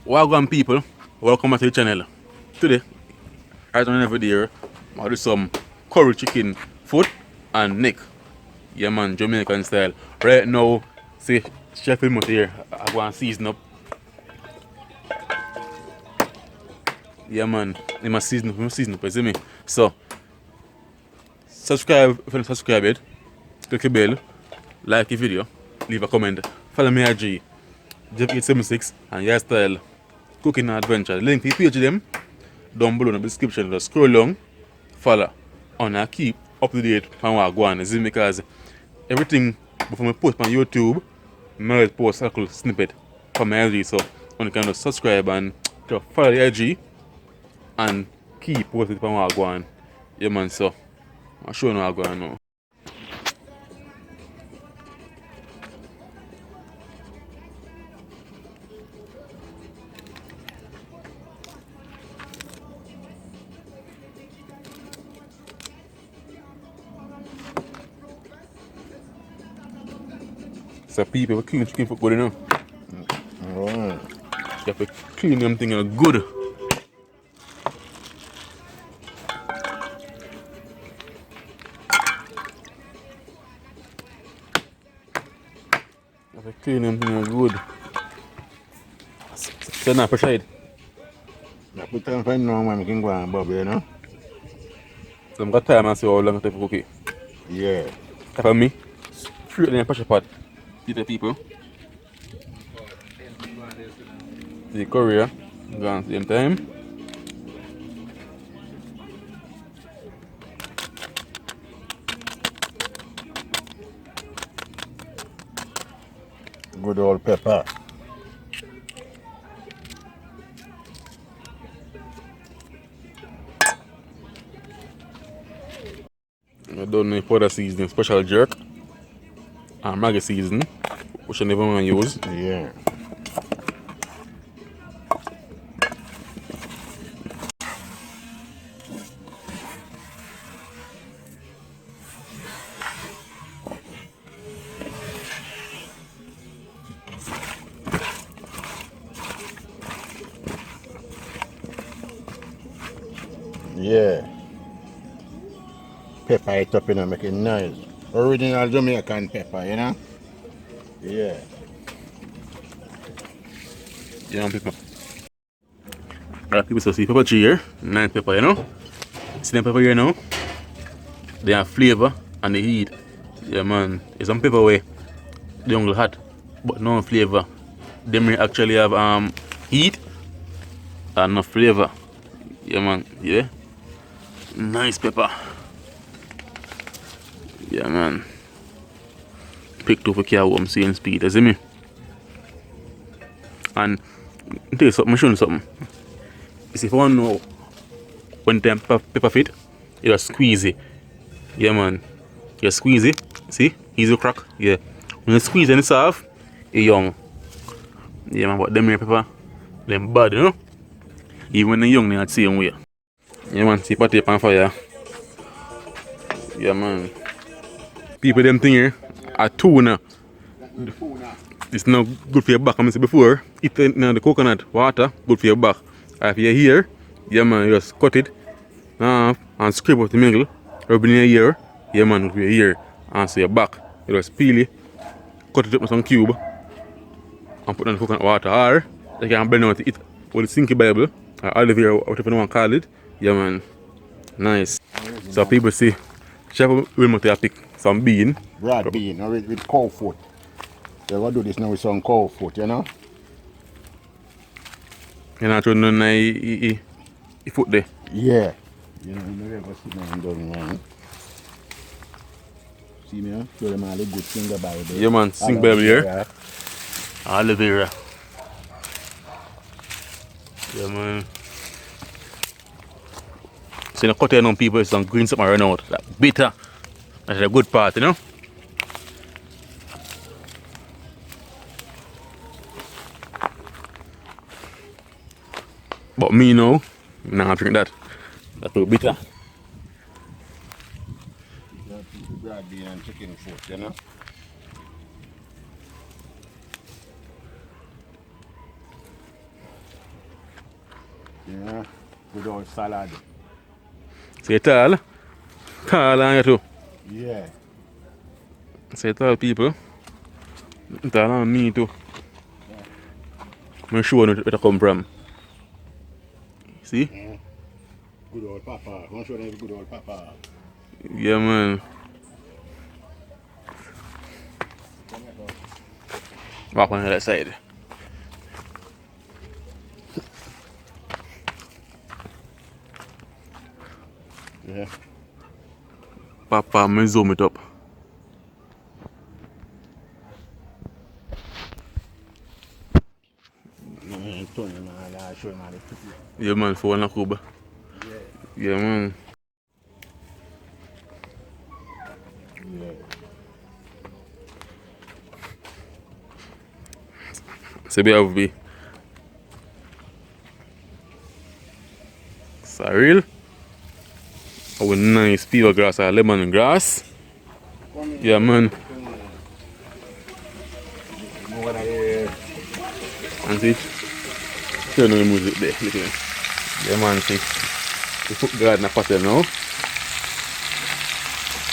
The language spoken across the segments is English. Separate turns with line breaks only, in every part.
Welcome people, welcome to the channel. Today, right on every day, I'll do some curry chicken foot and neck. Yeah man, Jamaican style. Right now, see chef him out here. I go and season up. Yeah man, he must season up, you see me? So, subscribe if you don't subscribe yet. Click the bell, like the video, leave a comment. Follow me at G, Jeff876 and your style cooking adventure. Link to the page them down below in the description. Just scroll down, follow, and keep up to date on what I go on. You see me? Because everything before I post on YouTube, I always post a little snippet from my IG. So you can just subscribe and to follow the IG and keep posted on what I go on. Yeah man, so I'll show you what I go on now. So people, we clean chicken for good enough.
Alright.
You have to clean them thing good. You have to clean them thing good. So now pressure it.
We can find no man can go and bob, you know?
So I've got time and see how long it take to cook it.
Yeah.
For me, straight in the pressure pot. See the people. The curry, go on same time.
Good old pepper.
I don't know powder seasoning, special jerk and Maggi seasoning, which I never want to use.
Yeah. Yeah. Pepper it up, you know, make it nice. Original Jamaican pepper, you know? Yeah.
Yeah, people. People say see pepper tree here, nice pepper, you know. See them pepper here now? They have flavor and the heat. Yeah man, it's some pepper way they don't hot, but no flavor. Them here actually have heat and no flavor. Yeah man, yeah. Nice pepper. Yeah man. Picked up a cow I'm seeing speed, you see me? And I'll tell you something, I'll show you something. You see, if you want to know when the pepper fit, you just squeeze it. Yeah man. You squeeze it. See? Easy crack. Yeah. When you squeeze and it's off, it's young. Yeah man, but them here pepper, them bad, you know? Even when they're young, they're not the same way. Yeah man, see pot on fire. Yeah man. People them thing here are tuna. It's not good for your back. I said before, eat the coconut water, good for your back. If you're here, yeah man, you just cut it and scrape off the middle, rub it in your ear, yeah man, good for your ear. And so your back, you just peel it, cut it up with some cube, and put it in the coconut water. Or you can blend out it with the Sinky Bible, or olive oil, whatever you want to call it. Yeah man, nice. So people see, Chef will pick some bean.
Broad bean or with cow foot. So we'll do this now with some cow foot, you know?
You're not throwing none of foot there.
Yeah. You know, you never sit down and done one. See me, huh? Show them all the good thing about it.
Yeah man, Sinky Bible here. Olive oil. Yeah man. So you cut on people, some green something run out. That bitter. That's the good part, you know? But me now, nah drink that. That's too bitter.
Broad bean and chicken foot, you know? Yeah. Good old salad.
Say tall. Tall on you too.
Yeah.
Say tall people. Tall on me too. I'm sure where it come from. See?
Yeah. Good old papa. I want to show them good old papa.
Yeah, man. Walk on the other side.
Yeah.
Papa, me zoom it up.
Tony, man, I show him how to cook it.
Yeah, man, for one Cuba.
Yeah.
Yeah, man.
Yeah.
So we have be sorrel. Our nice peel grass or lemon grass. Yeah, man. And see, turn on the music there. Look at it. Yeah, man, see. We put garden a pot now.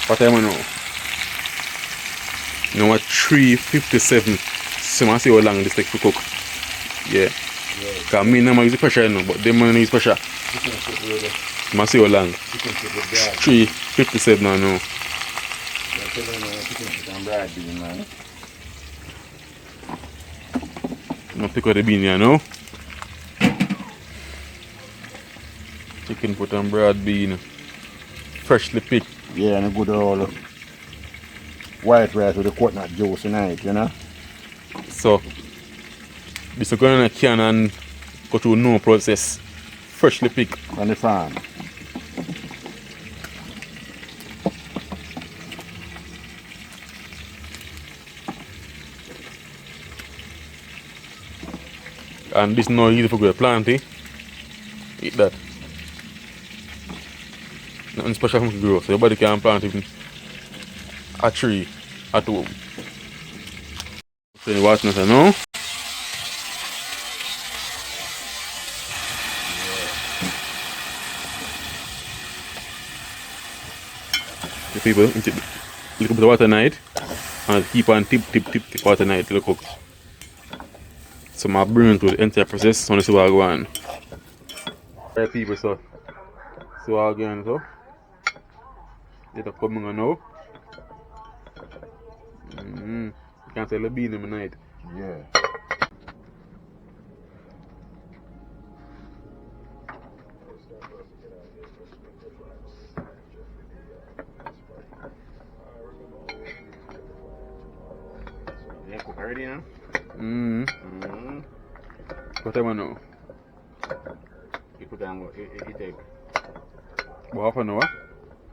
What time now? Now at 3:57. So I see how long this takes to cook. Yeah. Because me never use the pressure, but them man use pressure. I see how long. 3:57 now. I'm pick out the bean here now. Chicken put on broad bean. Freshly picked.
Yeah, and a good old white rice with the coconut juice tonight, you know?
So this is going in a can and go through no process. Freshly picked.
On the farm.
And this is not easy for good planting. Eat that. Nothing special from grow. So everybody can plant even a tree at home. So you watch now, no? The people eat it. Little bit of water night. And keep on tip water night till it cook. So my brain to the entire process, so this is what I go on. Right people, so again, so it's coming on now. You can't tell the bean in the night.
Yeah. Yeah, cook already now?
What time I know?
You put down what it take?
About half an hour?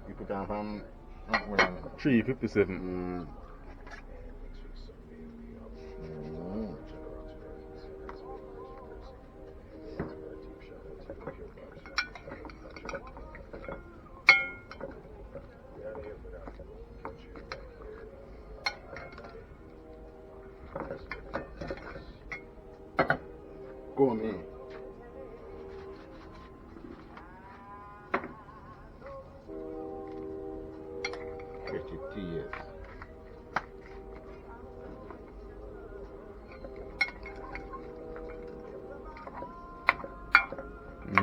You put down from
3:57.
Go on, man. Yes.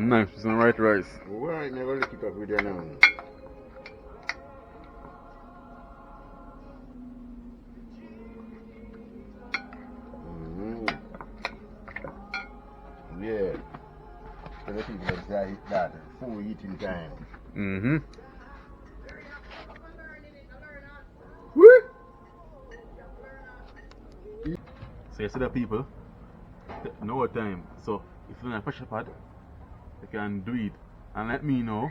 Nice, some white rice.
Why never look it up with your now? Yeah. So the people that full eating time.
Woo! So you see the people know what time. So if you're in a pressure pot, you can do it. And let me know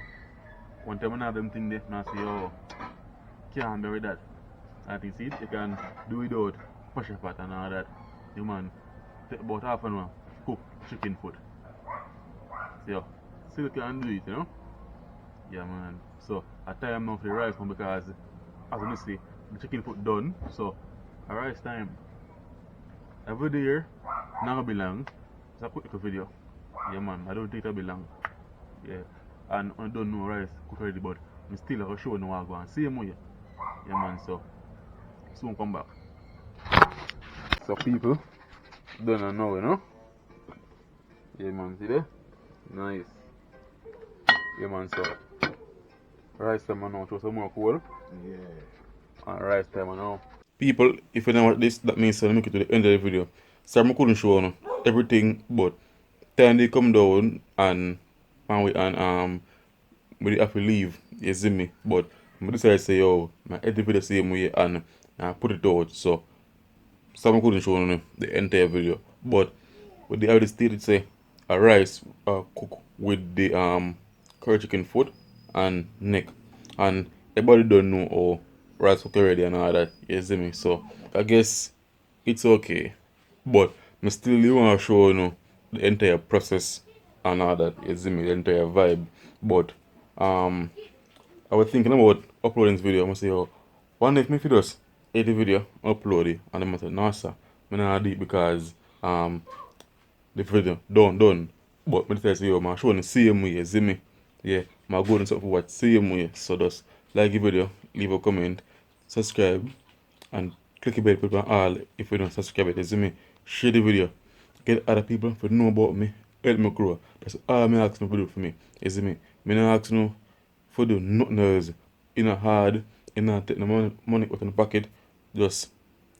one time when I have them thing there and I say, oh, can't do with that. And you see it, you can do without pressure pot and all that. You man, take about half an hour, cook chicken foot. So still can do it, you know? Yeah man. So I time now for the rice one because as you see, the chicken foot done. So a rice time. Every day here, not gonna be long. It's a quick video. Yeah man, I don't think it'll be long. Yeah. And I don't know rice cook already, but I still have to show no I go and see him. Yeah man, so soon come back. So people don't know, you know? Yeah man, see there? Nice. Yeah man, so rice time now, show some more cool.
Yeah.
And rice time now. People, if you don't watch this, that means I'll make it to the end of the video. So I couldn't show you everything, but time they come down and we have to leave, you see me. But I decided to say, yo, I edit the video the same way and I put it out. So some couldn't show you the entire video. But what they already stated say a rice cook with the curry chicken foot and neck. And everybody don't know how rice cook already and all that, you see me. So I guess it's okay. But I still want to show the entire process and all that, you see me, the entire vibe. But I was thinking about uploading this video. I'm gonna say, oh, one day if me just edit the video, upload it, and I'm gonna say, no sir, I'm not do it because the video done. But me tell you, I'm showing the same way, you see me? Yeah, I'm going to what same way. So just like the video, leave a comment, subscribe, and click the bell button all if you don't subscribe it, you see me? Share the video, get other people to know about me, help me grow. That's all I'm asking for do for me, you see me? Me not ask no for do nothing else. In a hard, in a take the money out in the pocket, just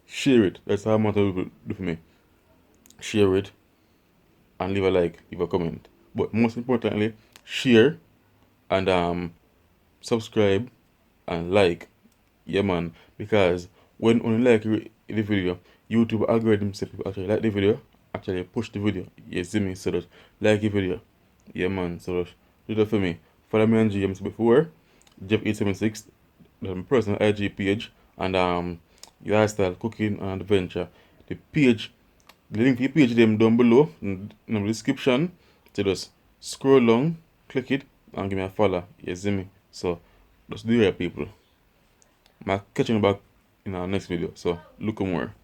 share it. That's how much people do for me. Share it and leave a like, leave a comment. But most importantly, share and subscribe and like. Yeah man. Because when you like the video, YouTube algorithm say people actually like the video, actually push the video. You see me? So that like the video. Yeah man. So that do that for me. Follow me on GMs before. Jeff876, the personal IG page, and your lifestyle cooking and adventure. The page, the link for the page them down below in the description. So just scroll down, click it, and give me a follow. You see me? So just do it, people. I'll catch you back in our next video. So look more.